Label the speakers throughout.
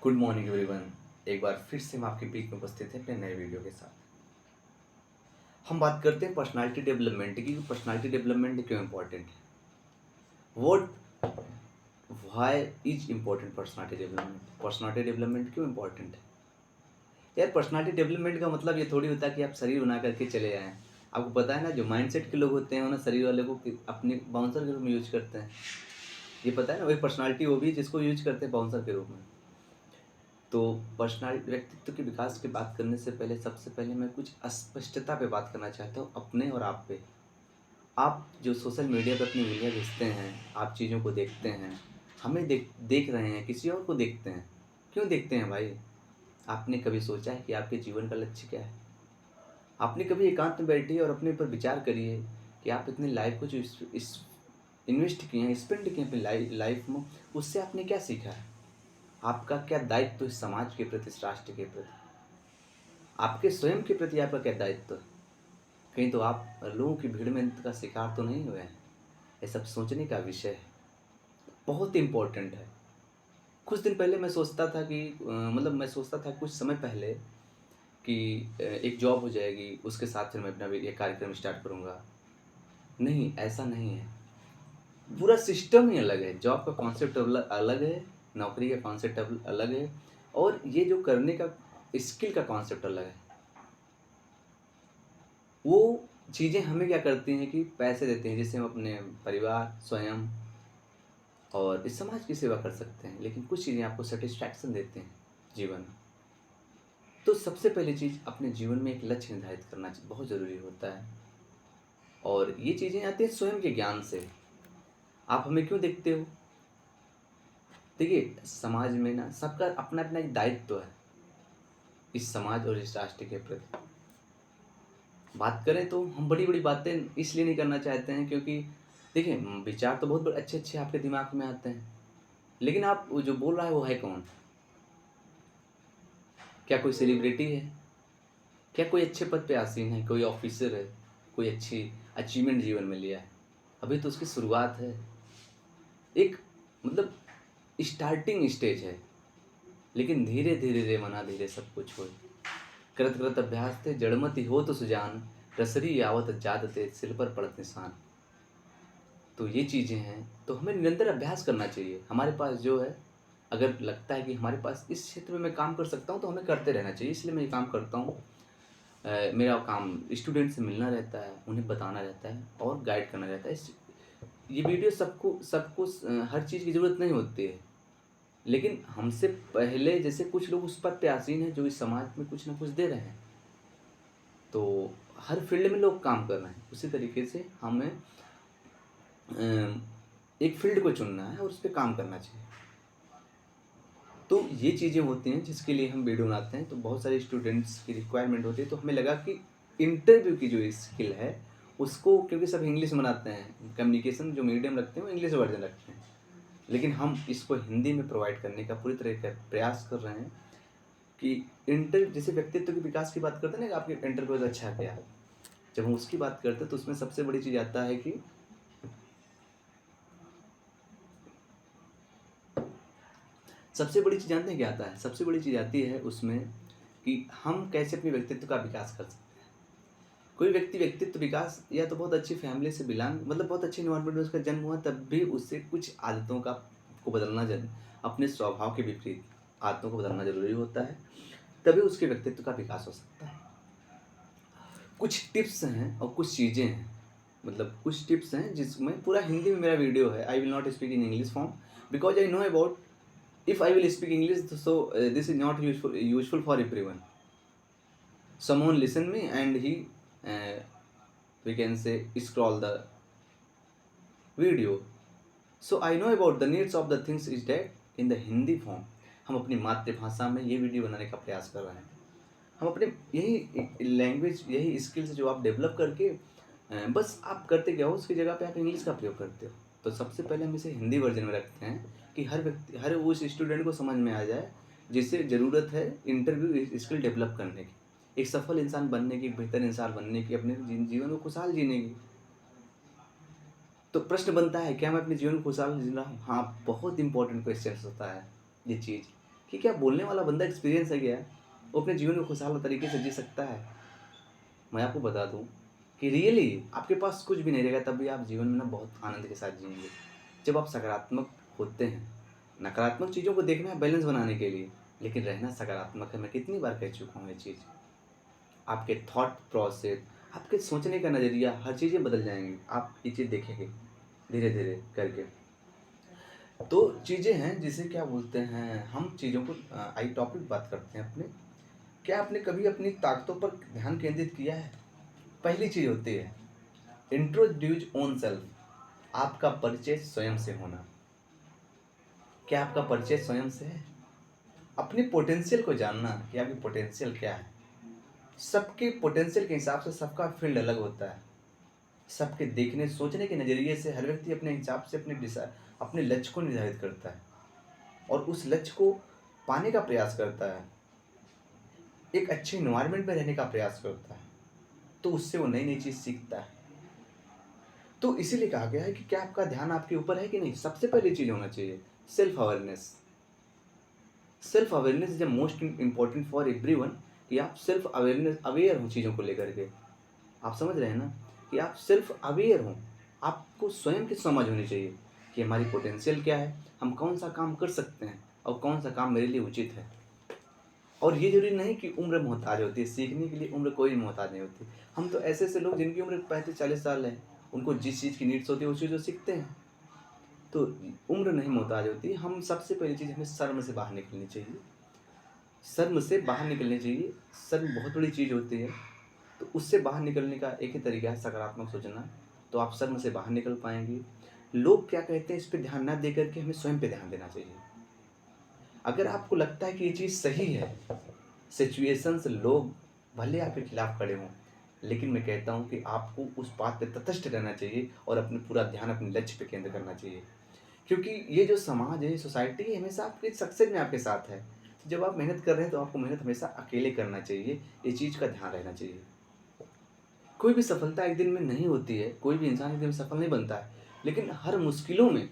Speaker 1: Good morning everyone. एक बार फिर से हम आपके बीच में उपस्थित हैं अपने नए वीडियो के साथ। हम बात करते हैं पर्सनालिटी डेवलपमेंट की। पर्सनालिटी डेवलपमेंट क्यों इम्पोर्टेंट है, what why is important personality development. Personality development क्यों इम्पोर्टेंट है यार। पर्सनालिटी डेवलपमेंट का मतलब ये थोड़ी होता है कि आप शरीर बना करके चले आएँ। आपको पता है ना, जो माइंडसेट के लोग होते हैं उन्हें शरीर वाले को अपने बाउंसर के रूप में यूज करते हैं। ये पता है ना, वही पर्सनालिटी वो भी जिसको यूज करते हैं बाउंसर के रूप में। तो पर्सनालिटी व्यक्तित्व के विकास की बात करने से पहले सबसे पहले मैं कुछ अस्पष्टता पे बात करना चाहता हूँ, अपने और आप पे। आप जो सोशल मीडिया पे अपनी वीडियो भेजते हैं, आप चीज़ों को देखते हैं, हमें देख रहे हैं, किसी और को देखते हैं। क्यों देखते हैं भाई? आपने कभी सोचा है कि आपके जीवन का लक्ष्य क्या है? आपने कभी एकांत में बैठिए और अपने ऊपर विचार करिए कि आप इतनी लाइफ को जो इस इन्वेस्ट किए हैं, स्पेंड किए हैं अपनी लाइफ में, उससे आपने क्या सीखा है? आपका क्या दायित्व इस समाज के प्रति, इस राष्ट्र के प्रति, आपके स्वयं के प्रति आपका क्या दायित्व है? कहीं तो आप लोगों की भीड़ में का शिकार तो नहीं हुए हैं? ये सब सोचने का विषय है, बहुत इम्पोर्टेंट है। कुछ दिन पहले मैं सोचता था कि मैं सोचता था कुछ समय पहले कि एक जॉब हो जाएगी, उसके साथ फिर मैं अपना ये कार्यक्रम स्टार्ट करूँगा। नहीं, ऐसा नहीं है। पूरा सिस्टम ही अलग है। जॉब का कॉन्सेप्ट अलग है, नौकरी का कॉन्सेप्ट अलग है, और ये जो करने का स्किल का कॉन्सेप्ट अलग है। वो चीज़ें हमें क्या करती हैं कि पैसे देते हैं जिससे हम अपने परिवार, स्वयं और इस समाज की सेवा कर सकते हैं, लेकिन कुछ चीज़ें आपको सैटिस्फैक्शन देते हैं जीवन में। तो सबसे पहली चीज़, अपने जीवन में एक लक्ष्य निर्धारित करना बहुत ज़रूरी होता है, और ये चीज़ें आती हैं स्वयं के ज्ञान से। आप हमें क्यों देखते हो? देखिए, समाज में ना सबका अपना अपना एक दायित्व है इस समाज और इस राष्ट्र के प्रति। बात करें तो हम बड़ी-बड़ी बातें इसलिए नहीं करना चाहते हैं क्योंकि देखिए, विचार तो बहुत अच्छे-अच्छे आपके दिमाग में आते हैं, लेकिन आप वो जो बोल रहा है वो है कौन? क्या कोई सेलिब्रिटी है? क्या कोई अच्छे पद पे आसीन है? कोई ऑफ़िसर है? कोई अच्छी अचीवमेंट जीवन में लिया है? अभी तो उसकी शुरुआत है। एक मतलब स्टार्टिंग स्टेज है, लेकिन धीरे-धीरे रे मना धीरे सब कुछ होय। करत करत अभ्यास थे जड़मति होत सुजान, रसरी आवत जात सिर पर पड़त निशान। तो ये चीज़ें हैं, तो हमें निरंतर अभ्यास करना चाहिए। हमारे पास जो है, अगर लगता है कि हमारे पास इस क्षेत्र में मैं काम कर सकता हूँ, तो हमें करते रहना चाहिए। इसलिए मैं ये काम करता हूँ। मेरा काम स्टूडेंट से मिलना रहता है, उन्हें बताना रहता है और गाइड करना रहता है। ये वीडियो सबको सबको हर चीज़ की ज़रूरत नहीं होती है, लेकिन हमसे पहले जैसे कुछ लोग उस पद पे आसीन हैं, जो इस समाज में कुछ ना कुछ दे रहे हैं। तो हर फील्ड में लोग काम कर रहे हैं। उसी तरीके से हमें एक फील्ड को चुनना है और उस पे काम करना चाहिए। तो ये चीज़ें होती हैं जिसके लिए हम वीडियो बनाते हैं। तो बहुत सारे स्टूडेंट्स की रिक्वायरमेंट होती है, तो हमें लगा कि इंटरव्यू की जो स्किल है उसको, क्योंकि सब इंग्लिश में बनाते हैं, कम्युनिकेशन जो मीडियम रखते हैं वो इंग्लिश वर्जन रखते हैं, लेकिन हम इसको हिंदी में प्रोवाइड करने का पूरी तरह का प्रयास कर रहे हैं कि जैसे व्यक्तित्व के विकास की बात करते हैं ना कि आपके इंटरव्यू अच्छा क्या है, जब हम उसकी बात करते हैं तो उसमें सबसे बड़ी चीज़ आता है कि सबसे बड़ी चीज़ जानते हैं क्या आता है? सबसे बड़ी चीज़ आती है उसमें कि हम कैसे अपने व्यक्तित्व का विकास कर सकते हैं। कोई व्यक्ति व्यक्तित्व विकास या तो बहुत अच्छी फैमिली से बहुत अच्छे एनवायरनमेंट में उसका जन्म हुआ, तब भी उससे कुछ आदतों का को बदलना अपने स्वभाव के विपरीत आदतों को बदलना ज़रूरी होता है, तभी उसके व्यक्तित्व का विकास हो सकता है। कुछ टिप्स हैं और कुछ चीज़ें हैं, कुछ टिप्स हैं जिसमें पूरा हिंदी में मेरा वीडियो है। I will not speak in English form because I know about if I will speak English, so this is not useful for everyone. Someone listen me and he, uh, we can say, scroll the video. So I know about the needs of the things is that in the Hindi form. हम अपनी मातृभाषा में ये video बनाने का प्रयास कर रहे हैं। हम अपने यही लैंग्वेज, यही स्किल्स जो आप डेवलप करके बस आप करते क्या हो, उसकी जगह पे आप इंग्लिश का प्रयोग करते हो। तो सबसे पहले हम इसे हिंदी वर्जन में रखते हैं कि हर उस स्टूडेंट को समझ में आ जाए जिसे ज़रूरत है इंटरव्यू स्किल डेवलप करने की, एक सफल इंसान बनने की, एक बेहतर इंसान बनने की, अपने जीवन को खुशहाल जीने की। तो प्रश्न बनता है, क्या मैं अपने जीवन को खुशहाल जी रहा हूँ? हाँ, बहुत इंपॉर्टेंट क्वेश्चन होता है ये चीज़। कि क्या बोलने वाला बंदा एक्सपीरियंस है क्या, वो अपने जीवन को खुशहाल तरीके से जी सकता है। मैं आपको बता दूं कि रियली आपके पास कुछ भी नहीं रहेगा तब भी आप जीवन में ना बहुत आनंद के साथ जिएंगे। जब आप सकारात्मक होते हैं, नकारात्मक चीज़ों को देखना है बैलेंस बनाने के लिए, लेकिन रहना सकारात्मक है। मैं कितनी बार कह चुका हूँ ये चीज़। आपके थॉट प्रोसेस, आपके सोचने का नज़रिया, हर चीज़ें बदल जाएंगी। आप ये चीज़ देखेंगे धीरे धीरे करके। तो चीज़ें हैं जिसे क्या बोलते हैं, हम चीज़ों को आई टॉपिक बात करते हैं अपने। क्या आपने कभी अपनी ताकतों पर ध्यान केंद्रित किया है? पहली चीज़ होती है इंट्रोड्यूस ओन सेल्फ, आपका परिचय स्वयं से होना। क्या आपका परिचय स्वयं से है? अपनी पोटेंशियल को जानना कि आपकी पोटेंशियल क्या है। सबके पोटेंशियल के हिसाब से सबका फील्ड अलग होता है। सबके देखने सोचने के नज़रिए से हर व्यक्ति अपने हिसाब से अपने लक्ष्य को निर्धारित करता है और उस लक्ष्य को पाने का प्रयास करता है, एक अच्छे इन्वायरमेंट में रहने का प्रयास करता है, तो उससे वो नई नई चीज़ सीखता है। तो इसीलिए कहा गया है कि क्या आपका ध्यान आपके ऊपर है कि नहीं। सबसे पहली चीज़ होना चाहिए self awareness. Self awareness is the most important for everyone, कि आप सेल्फ अवेयर हो चीज़ों को लेकर के। आप समझ रहे हैं ना कि आप सेल्फ अवेयर हो। आपको स्वयं की समझ होनी चाहिए कि हमारी पोटेंशियल क्या है, हम कौन सा काम कर सकते हैं और कौन सा काम मेरे लिए उचित है। और ये जरूरी नहीं कि उम्र मोहताज होती है, सीखने के लिए उम्र कोई मोहताज नहीं होती। हम तो ऐसे ऐसे लोग जिनकी उम्र 35-40 साल है, उनको जिस चीज़ की नीड्स होती है उस चीज़ को सीखते हैं। तो उम्र नहीं मोहताज होती। हम सबसे पहली चीज़, हमें शर्म से बाहर निकलनी चाहिए। शर्म से बाहर निकलनी चाहिए। शर्म बहुत बड़ी चीज़ होती है, तो उससे बाहर निकलने का एक ही तरीका है सकारात्मक सोचना। तो आप शर्म से बाहर निकल पाएंगे। लोग क्या कहते हैं इस पे ध्यान ना दे करके हमें स्वयं पे ध्यान देना चाहिए। अगर आपको लगता है कि ये चीज़ सही है, सिचुएशंस लोग भले आपके खिलाफ खड़े हों, लेकिन मैं कहता हूँ कि आपको उस बात पे तटस्थ रहना चाहिए और अपने पूरा ध्यान अपने लक्ष्य पे केंद्र करना चाहिए। क्योंकि ये जो समाज है, सोसाइटी है, हमेशा आपके सक्सेस में आपके साथ है। तो जब आप मेहनत कर रहे हैं तो आपको मेहनत हमेशा अकेले करना चाहिए। ये चीज़ का ध्यान रहना चाहिए। कोई भी सफलता एक दिन में नहीं होती है, कोई भी इंसान एक दिन में सफल नहीं बनता है, लेकिन हर मुश्किलों में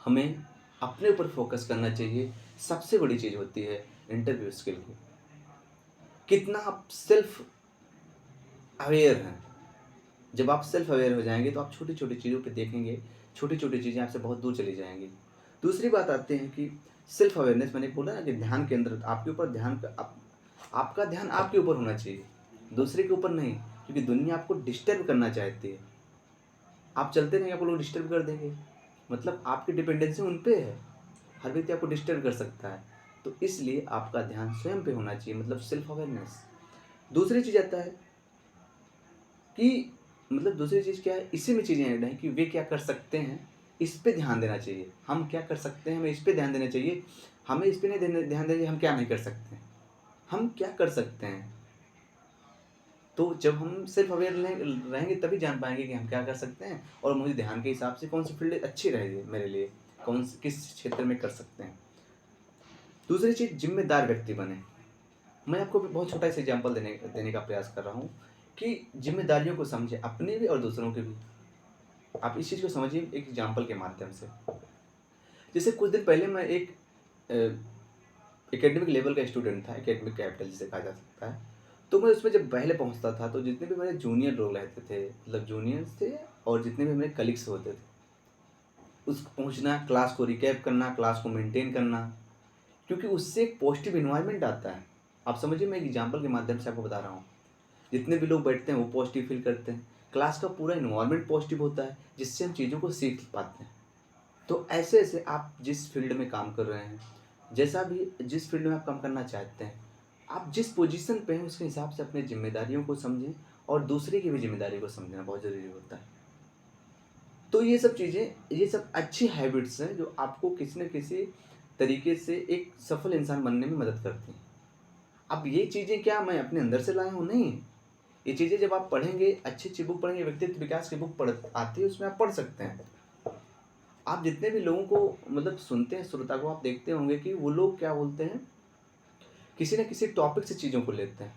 Speaker 1: हमें अपने ऊपर फोकस करना चाहिए। सबसे बड़ी चीज़ होती है इंटरव्यू स्किल की। कितना आप सेल्फ अवेयर हैं। जब आप सेल्फ अवेयर हो जाएंगे तो आप छोटी छोटी चीज़ों पे देखेंगे, छोटी छोटी चीज़ें आपसे बहुत दूर चली जाएंगी। दूसरी बात आते हैं कि सेल्फ अवेयरनेस, मैंने बोला ना कि ध्यान केंद्रित आपके ऊपर, आपका ध्यान आपके ऊपर होना चाहिए, दूसरे के ऊपर नहीं। क्योंकि दुनिया आपको डिस्टर्ब करना चाहती है। आप चलते नहीं, आपको लोग डिस्टर्ब कर देंगे, मतलब आपकी डिपेंडेंसी उन पे है। हर व्यक्ति आपको डिस्टर्ब कर सकता है। तो इसलिए आपका ध्यान स्वयं पे होना चाहिए, मतलब सेल्फ अवेयरनेस। दूसरी चीज़ आता है कि मतलब दूसरी चीज़ क्या है, इसी में चीज़ें ऐड हैं कि वे क्या कर सकते हैं, इस पे ध्यान देना चाहिए। हम क्या कर सकते हैं, हमें इस पे ध्यान देना चाहिए। हमें इस पे नहीं ध्यान देना चाहिए हम क्या नहीं कर सकते हैं, हम क्या कर सकते हैं। तो जब हम सेल्फ अवेयर रहेंगे तभी जान पाएंगे कि हम क्या कर सकते हैं और मुझे ध्यान के हिसाब से कौन सी फील्ड अच्छी रहेगी मेरे लिए, किस क्षेत्र में कर सकते हैं। दूसरी चीज़, जिम्मेदार व्यक्ति बने। मैं आपको भी बहुत छोटा सा एग्जाम्पल देने का प्रयास कर रहा हूँ कि जिम्मेदारियों को समझे, अपनी भी और दूसरों की भी। आप इस चीज़ को समझिए एक एग्जाम्पल के माध्यम से। जैसे कुछ दिन पहले मैं एक एकेडमिक लेवल का स्टूडेंट था, एकेडमिक कैपिटल जिसे कहा जा सकता है। तो मैं उसमें जब पहले पहुंचता था तो जितने भी मेरे जूनियर लोग रहते थे, मतलब जूनियर्स थे, और जितने भी मेरे कलीग्स होते थे, उस पहुंचना, क्लास को रिकैप करना, क्लास को मेंटेन करना, क्योंकि उससे एक पॉजिटिव इन्वायरमेंट आता है। आप समझिए, मैं एक एग्जाम्पल के माध्यम से आपको बता रहा हूँ। जितने भी लोग बैठते हैं वो पॉजिटिव फील करते हैं, क्लास का पूरा इन्वायरमेंट पॉजिटिव होता है, जिससे हम चीज़ों को सीख पाते हैं। तो ऐसे ऐसे आप जिस फील्ड में काम कर रहे हैं, जैसा भी जिस फील्ड में आप काम करना चाहते हैं, आप जिस पोजीशन पे हैं उसके हिसाब से अपनी जिम्मेदारियों को समझें और दूसरे की भी जिम्मेदारी को समझना बहुत ज़रूरी होता है। तो ये सब चीज़ें, ये सब अच्छी हैबिट्स हैं जो आपको किसी न किसी तरीके से एक सफल इंसान बनने में मदद करती हैं। अब ये चीज़ें क्या मैं अपने अंदर से लाया हूँ? नहीं। ये चीज़ें जब आप पढ़ेंगे, अच्छी अच्छी बुक पढ़ेंगे, व्यक्तित्व विकास की बुक आती है, उसमें आप पढ़ सकते हैं। आप जितने भी लोगों को मतलब सुनते हैं, श्रोता को आप देखते होंगे कि वो लोग क्या बोलते हैं, किसी न किसी टॉपिक से चीज़ों को लेते हैं।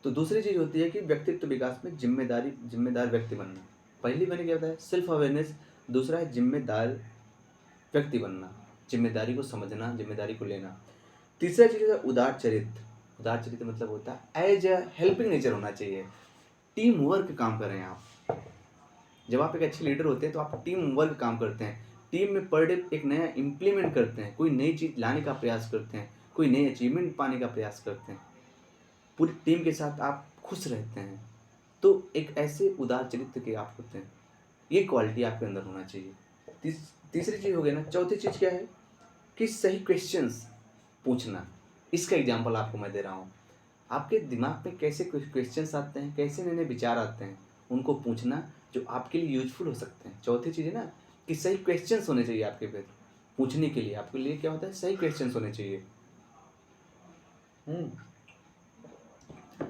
Speaker 1: तो दूसरी चीज़ होती है कि व्यक्तित्व विकास में जिम्मेदार व्यक्ति बनना। पहली मैंने क्या बताया, सेल्फ अवेयरनेस। दूसरा है जिम्मेदार व्यक्ति बनना। जिम्मेदारी को समझना, जिम्मेदारी को लेना। तीसरा चीज़ है उदार चरित्र। उदार चरित्र मतलब होता है एज अ हेल्पिंग नेचर होना चाहिए। टीम वर्क काम करें आप। जब आप एक अच्छे लीडर होते हैं तो आप टीम वर्क काम करते हैं, टीम में पर डे एक नया इम्प्लीमेंट करते हैं, कोई नई चीज़ लाने का प्रयास करते हैं, कोई नई अचीवमेंट पाने का प्रयास करते हैं, पूरी टीम के साथ आप खुश रहते हैं। तो एक ऐसे उदार चरित्र के आप होते हैं, ये क्वालिटी आपके अंदर होना चाहिए। तीसरी चीज़ हो गई ना। चौथी चीज़ क्या है कि सही क्वेश्चंस पूछना। इसका एग्जांपल आपको मैं दे रहा हूँ। आपके दिमाग में कैसे क्वेश्चंस आते हैं, कैसे नए नए विचार आते हैं, उनको पूछना जो आपके लिए यूजफुल हो सकते हैं। चौथी चीज़ है ना कि सही क्वेश्चंस होने चाहिए आपके पास पूछने के लिए। आपके लिए क्या होता है, सही क्वेश्चंस होने चाहिए।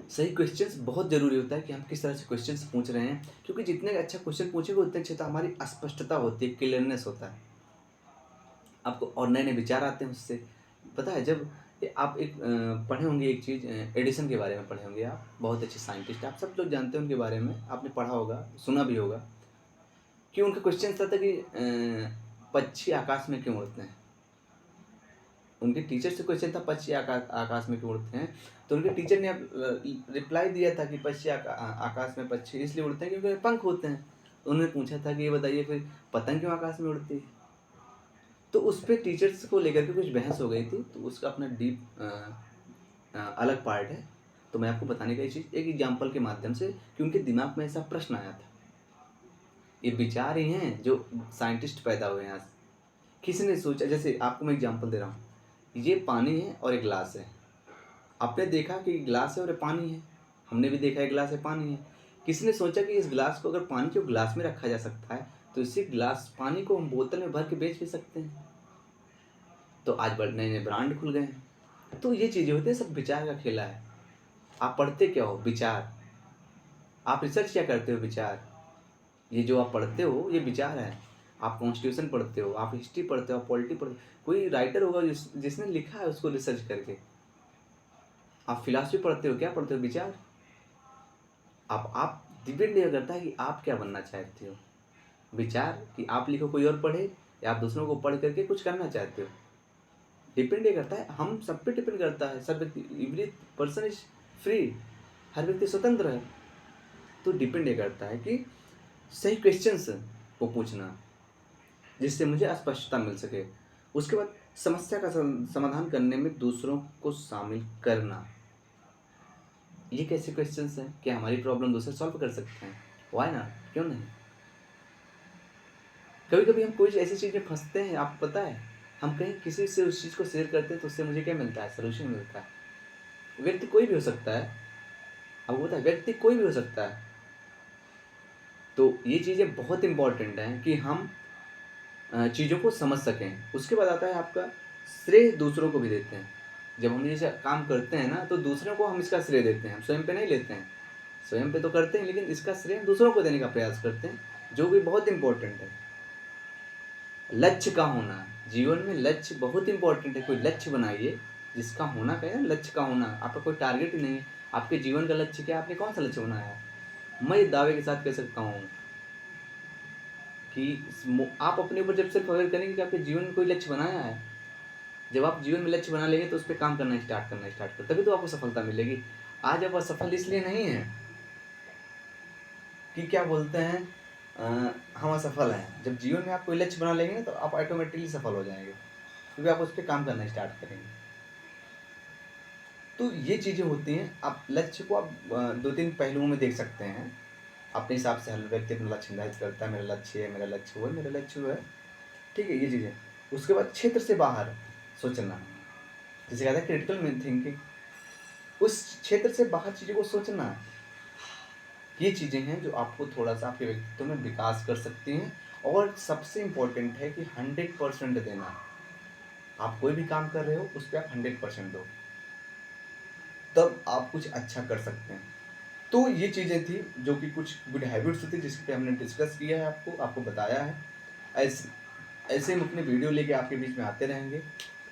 Speaker 1: सही क्वेश्चंस बहुत ज़रूरी होता है कि हम किस तरह से क्वेश्चंस पूछ रहे हैं, क्योंकि जितने अच्छा क्वेश्चन पूछेंगे उतने अच्छा तो हमारी स्पष्टता होती है, क्लियरनेस होता है आपको, और नए नए विचार आते हैं उससे। पता है जब आप एक पढ़े होंगे एक चीज़, एडिसन के बारे में पढ़े होंगे आप, बहुत अच्छे साइंटिस्ट, आप सब लोग जानते हैं उनके बारे में, आपने पढ़ा होगा, सुना भी होगा कि उनका क्वेश्चन था कि पक्षी आकाश में क्यों उड़ते हैं। उनके टीचर से क्वेश्चन था पक्षी आकाश में क्यों उड़ते हैं, तो उनके टीचर ने रिप्लाई दिया था कि पक्षी आकाश में पक्षी इसलिए उड़ते हैं क्योंकि पंख होते हैं। तो उन्होंने पूछा था कि ये बताइए फिर पतंग क्यों आकाश में उड़ती है। तो उस पर टीचर्स को लेकर के कुछ बहस हो गई थी, तो उसका अपना डीप अलग पार्ट है। तो मैं आपको बताने का ये चीज़ एक एग्जाम्पल के माध्यम से कि उनके दिमाग में ऐसा प्रश्न आया था। ये विचार ही हैं जो साइंटिस्ट पैदा हुए हैं आज। किसी ने सोचा, जैसे आपको मैं एग्जांपल दे रहा हूँ, ये पानी है और एक गिलास है। आपने देखा कि गिलास है और ये पानी है, हमने भी देखा है गिलास है पानी है। किसी ने सोचा कि इस गिलास को अगर पानी को गिलास में रखा जा सकता है तो इसी गिलास पानी को हम बोतल में भर के बेच भी सकते हैं। तो आज बड़े नए नए ब्रांड खुल गए हैं। तो ये चीज़ें होती हैं, सब विचार का खेला है। आप पढ़ते क्या हो, विचार। आप रिसर्च क्या करते हो, विचार। ये जो आप पढ़ते हो ये विचार है। आप कॉन्स्टिट्यूशन पढ़ते हो, आप हिस्ट्री पढ़ते हो, आप पॉलिटी पढ़ते हो, कोई राइटर होगा जिसने लिखा है उसको रिसर्च करके। आप फिलॉसफी पढ़ते हो, क्या पढ़ते हो, विचार। आप डिपेंड ये करता है कि आप क्या बनना चाहते हो। विचार कि आप लिखो कोई और पढ़े, या आप दूसरों को पढ़ करके कुछ करना चाहते हो। डिपेंड ये करता है, हम सब पे डिपेंड करता है। सब व्यक्ति, एवरी पर्सन इज फ्री, हर व्यक्ति स्वतंत्र है। तो डिपेंड ये करता है कि सही क्वेश्चंस को पूछना जिससे मुझे स्पष्टता मिल सके। उसके बाद समस्या का समाधान करने में दूसरों को शामिल करना। ये कैसे क्वेश्चंस हैं, क्या हमारी प्रॉब्लम दूसरे सॉल्व कर सकते हैं, व्हाई नॉट, क्यों नहीं। कभी कभी हम कोई ऐसी चीज़ में फंसते हैं, आपको पता है, हम कहीं किसी से उस चीज़ को शेयर करते हैं तो उससे मुझे क्या मिलता है, सोल्यूशन मिलता है। व्यक्ति कोई भी हो सकता है, अब होता है व्यक्ति कोई भी हो सकता है। तो ये चीज़ें बहुत इंपॉर्टेंट हैं कि हम चीज़ों को समझ सकें। उसके बाद आता है आपका श्रेय दूसरों को भी देते हैं। जब हम ये काम करते हैं ना तो दूसरों को हम इसका श्रेय देते हैं, हम स्वयं पे नहीं लेते हैं। स्वयं पे तो करते हैं लेकिन इसका श्रेय हम दूसरों को देने का प्रयास करते हैं, जो कि बहुत इंपॉर्टेंट है। लक्ष्य का होना, जीवन में लक्ष्य बहुत इंपॉर्टेंट है। कोई लक्ष्य बनाइए जिसका होना क्या है, लक्ष्य का होना। आपका कोई टारगेट ही नहीं है, आपके जीवन का लक्ष्य क्या है, आपने कौन सा लक्ष्य बनाया है। मैं दावे के साथ कह सकता हूँ कि आप अपने ऊपर जब सिर्फ अवेयर करेंगे कि आपके जीवन में कोई लक्ष्य बनाया है, जब आप जीवन में लक्ष्य बना लेंगे तो उस पर काम करना स्टार्ट कर, तभी तो आपको सफलता मिलेगी। आज आप असफल इसलिए नहीं है कि क्या बोलते हैं हम असफल हैं। जब जीवन में आप कोई लक्ष्य बना लेंगे तो आप ऑटोमेटिकली सफल हो जाएंगे, क्योंकि आप उस पर काम करना स्टार्ट करेंगे। तो ये चीज़ें होती हैं। आप लक्ष्य को आप दो तीन पहलुओं में देख सकते हैं। अपने हिसाब से हर व्यक्ति अपना लक्ष्य निर्धारित करता है, मेरा लक्ष्य है, मेरा लक्ष्य वो है, मेरा लक्ष्य वो है। ठीक है, ये चीज़ें। उसके बाद क्षेत्र से बाहर सोचना, जिसे कहते हैं क्रिटिकल थिंकिंग। उस क्षेत्र से बाहर चीज़ों को सोचना, ये चीज़ें हैं जो आपको थोड़ा सा आपके व्यक्तित्व में विकास कर सकती हैं। और सबसे इम्पोर्टेंट है कि 100% देना। आप कोई भी काम कर रहे हो उस पर आप 100% दो, तब आप कुछ अच्छा कर सकते हैं। तो ये चीज़ें थी जो कि कुछ गुड हैबिट्स थी जिस पे हमने डिस्कस किया है, आपको बताया है। ऐसे ऐसे हम अपने वीडियो लेके आपके बीच में आते रहेंगे,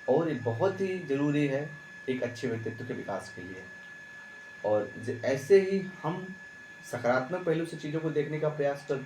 Speaker 1: और ये बहुत ही ज़रूरी है एक अच्छे व्यक्तित्व के विकास के लिए। और ऐसे ही हम सकारात्मक पहलू से चीज़ों को देखने का प्रयास करते हैं।